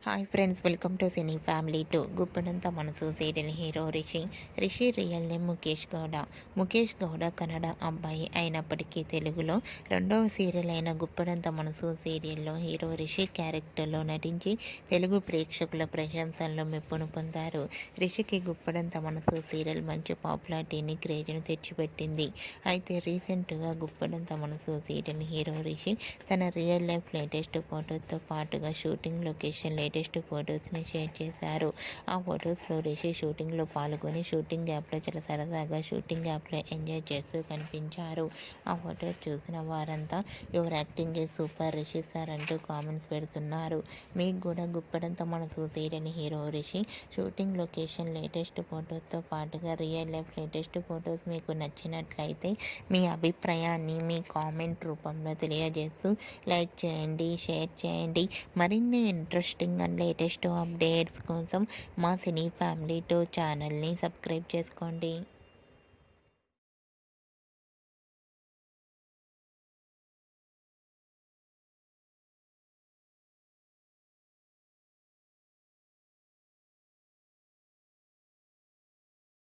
Hi friends, welcome to cine family two. గుప్పడంత మనసు serial hero Rishi real name Mukesh Gowda Kannada అబ్బాయి అయినప్పటికీ తెలుగులో రెండవ సీరియల్ అయిన గుప్పడంత మనసు సీరియల్లో హీరో రిషి క్యారెక్టర్లో నటించి తెలుగు ప్రేక్షకుల ప్రశంసల్లో మెప్పును పొందారు. రిషికి గుప్పడంత మనసు సీరియల్ మంచి పాపులారిటీని, క్రేజ్ను తెచ్చిపెట్టింది. అయితే రీసెంట్గా గుప్పడంత మనసు సీరియల్ హీరో రిషి తన రియల్ లైఫ్ లేటెస్ట్ ఫోటోతో పాటుగా షూటింగ్ లొకేషన్ లేటెస్ట్ ఫొటోస్ని షేర్ చేశారు. ఆ ఫొటోస్లో రిషి షూటింగ్లో పాల్గొని షూటింగ్ యాప్లో చాలా సరదాగా షూటింగ్ యాప్లో ఎంజాయ్ చేస్తూ కనిపించారు. ఆ ఫొటోస్ చూసిన వారంతా your acting a super Rishi sir అంటూ కామెంట్స్ పెడుతున్నారు. మీకు కూడా గుప్పడంత మనసు serial hero Rishi shooting location latest ఫొటోస్తో పాటుగా రియల్ లైఫ్ లేటెస్ట్ ఫొటోస్ మీకు నచ్చినట్లయితే మీ అభిప్రాయాన్ని మీ కామెంట్ రూపంలో తెలియజేస్తూ లైక్ చేయండి, షేర్ చేయండి. మరిన్ని ఇంట్రెస్టింగ్ అండ్ లేటెస్ట్ అప్డేట్స్ కోసం మా సినీ ఫ్యామిలీ టూ ఛానల్ని సబ్స్క్రైబ్ చేసుకోండి.